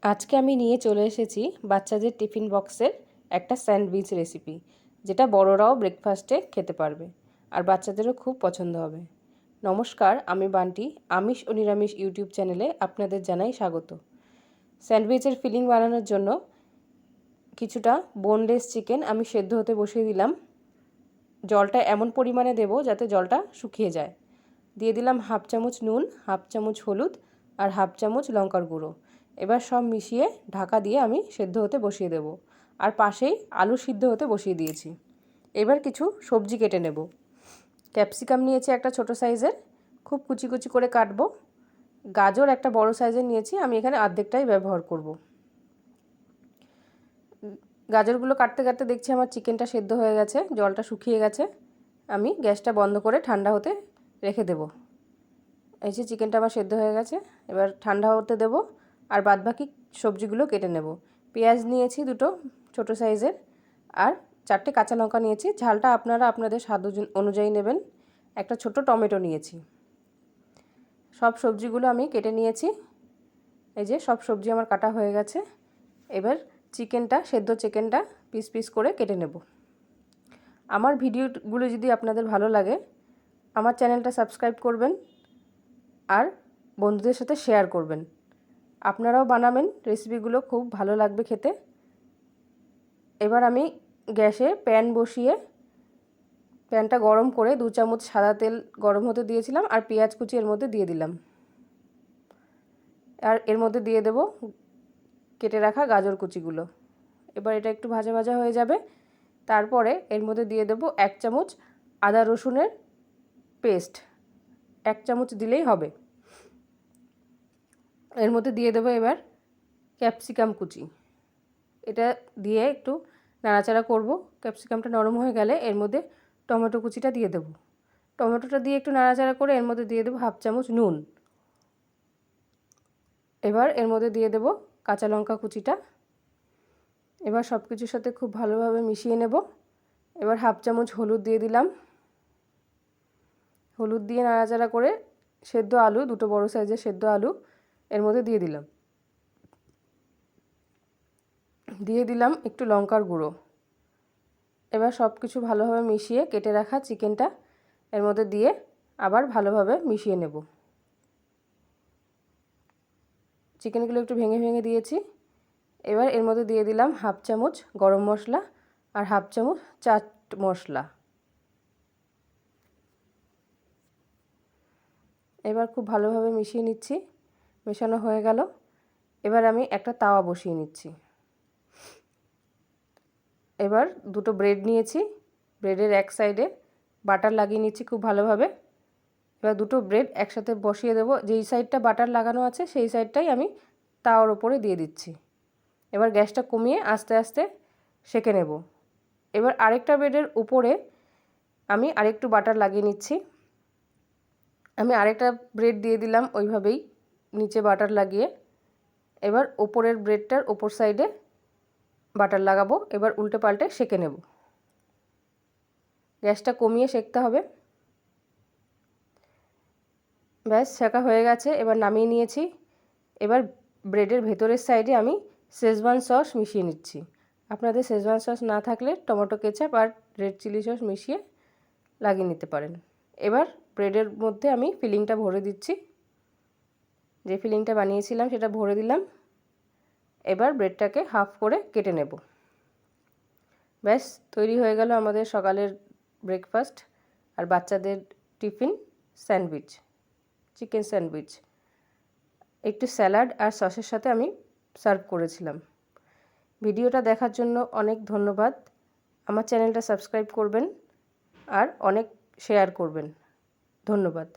আজকে আমি নিয়ে চলে এসেছি বাচ্চাদের টিফিন বক্সের একটা স্যান্ডউইচ রেসিপি, যেটা বড়রাও ব্রেকফাস্টে খেতে পারবে আর বাচ্চাদেরও খুব পছন্দ হবে। নমস্কার, আমি বান্টি আমিষ ও নিরামিষ ইউটিউব চ্যানেলে আপনাদের জানাই স্বাগত। স্যান্ডউইচের ফিলিং বানানোর জন্য কিছুটা বোনলেস চিকেন আমি সেদ্ধ হতে বসিয়ে দিলাম। জলটা এমন পরিমাণে দেব যাতে জলটা শুকিয়ে যায়। দিয়ে দিলাম হাফ চামচ নুন, হাফ চামচ হলুদ আর হাফ চামচ লঙ্কার গুঁড়ো। এবার সব মিশিয়ে ঢাকা দিয়ে আমি সেদ্ধ হতে বসিয়ে দেব। আর পাশেই আলু সিদ্ধ হতে বসিয়ে দিয়েছি। এবার কিছু সবজি কেটে নেব। ক্যাপসিকাম নিয়েছি একটা ছোট সাইজের, খুব কুচি কুচি করে কাটবো। গাজর একটা বড় সাইজের নিয়েছি, আমি এখানে অর্ধেকটাই ব্যবহার করব। গাজরগুলো কাটতে কাটতে দেখছি আমার চিকেনটা সেদ্ধ হয়ে গেছে, জলটা শুকিয়ে গেছে। আমি গ্যাসটা বন্ধ করে ঠান্ডা হতে রেখে দেব। এই যে চিকেনটা আমার সেদ্ধ হয়ে গেছে, এবার ঠান্ডা হতে দেব। আর বাদবাকি সবজিগুলো কেটে নেব। পেঁয়াজ নিয়েছি দুটো ছোট সাইজের, আর 4টে কাঁচা লঙ্কা নিয়েছি। ঝালটা আপনারা আপনাদের স্বাদ অনুযায়ী নেবেন। একটা ছোট টমেটো নিয়েছি। সব সবজিগুলো আমি কেটে নিয়েছি। এই যে সব সবজি আমার কাটা হয়ে গেছে। এবার সেদ্ধ চিকেনটা পিস পিস করে কেটে নেব। আমার ভিডিওগুলো যদি আপনাদের ভালো লাগে, আমার চ্যানেলটা সাবস্ক্রাইব করবেন আর বন্ধুদের সাথে শেয়ার করবেন। আপনারাও বানাবেন, রেসিপিগুলো খুব ভালো লাগবে খেতে। এবার আমি গ্যাসে প্যান বসিয়ে প্যানটা গরম করে 2 চামচ সাদা তেল গরম হতে দিয়েছিলাম, আর পেঁয়াজ কুচি এর মধ্যে দিয়ে দিলাম। আর এর মধ্যে দিয়ে দেব কেটে রাখা গাজর কুচিগুলো। এবার এটা একটু ভাজা ভাজা হয়ে যাবে। তারপরে এর মধ্যে দিয়ে দেব 1 চামচ আদা রসুনের পেস্ট। 1 চামচ দিলেই হবে। এর মধ্যে দিয়ে দেব এবার ক্যাপসিকাম কুচি। এটা দিয়ে একটু নাড়াচাড়া করব। ক্যাপসিকামটা নরম হয়ে গেলে এর মধ্যে টমেটো কুচিটা দিয়ে দেব। টমেটোটা দিয়ে একটু নাড়াচাড়া করে এর মধ্যে দিয়ে দেব হাফ চামচ নুন। এবার এর মধ্যে দিয়ে দেব কাঁচা লঙ্কা কুচিটা। এবার সব কিছুর সাথে খুব ভালোভাবে মিশিয়ে নেব। এবার হাফ চামচ হলুদ দিয়ে দিলাম। হলুদ দিয়ে নাড়াচাড়া করে সেদ্ধ আলু, দুটো বড় সাইজের সেদ্ধ আলু এর মধ্যে দিয়ে দিলাম। দিয়ে দিলাম একটু লঙ্কার গুঁড়ো। এবার সব কিছু ভালোভাবে মিশিয়ে কেটে রাখা চিকেনটা এর মধ্যে দিয়ে আবার ভালোভাবে মিশিয়ে নেব। চিকেনগুলো একটু ভেঙে ভেঙে দিয়েছি। এবার এর মধ্যে দিয়ে দিলাম হাফ চামচ গরম মশলা আর হাফ চামচ চাট মশলা। এবার খুব ভালোভাবে মিশিয়ে নিচ্ছি। মেশানো হয়ে গেল। এবার আমি একটা তাওয়া বসিয়ে নিচ্ছি। এবার দুটো ব্রেড নিয়েছি, ব্রেডের এক সাইডে বাটার লাগিয়ে নিচ্ছি খুব ভালোভাবে। এবার দুটো ব্রেড একসাথে বসিয়ে দেবো। যেই সাইডটা বাটার লাগানো আছে সেই সাইডটাই আমি তাওয়ার ওপরে দিয়ে দিচ্ছি। এবার গ্যাসটা কমিয়ে আস্তে আস্তে সেঁকে নেব। এবার আরেকটা ব্রেডের উপরে আমি আরেকটু বাটার লাগিয়ে নিচ্ছি। আমি আরেকটা ব্রেড দিয়ে দিলাম ওইভাবেই নিচে বাটার লাগিয়ে। এবার ওপরের ব্রেডটার ওপর সাইডে বাটার লাগাবো। এবার উল্টে পাল্টে সেঁকে নেব। গ্যাসটা কমিয়ে সেঁকতে হবে। ব্যাস সেঁকা হয়ে গেছে, এবার নামিয়ে নিয়েছি। এবার ব্রেডের ভেতরের সাইডে আমি শেজওয়ান সস মিশিয়ে নিচ্ছি। আপনাদের শেজওয়ান সস না থাকলে টমেটো কেচাপ আর রেড চিলি সস মিশিয়ে লাগিয়ে নিতে পারেন। এবার ব্রেডের মধ্যে আমি ফিলিংটা ভরে দিচ্ছি। যে ফিলিংটা বানিয়েছিলাম সেটা ভরে দিলাম। এবার ব্রেডটাকে হাফ করে কেটে নেব। ব্যাস তৈরি হয়ে গেল আমাদের সকালের ব্রেকফাস্ট আর বাচ্চাদের টিফিন স্যান্ডউইচ, চিকেন স্যান্ডউইচ। একটু স্যালাড আর সসের সাথে আমি সার্ভ করেছিলাম। ভিডিওটা দেখার জন্য অনেক ধন্যবাদ। আমার চ্যানেলটা সাবস্ক্রাইব করবেন আর অনেক শেয়ার করবেন। ধন্যবাদ।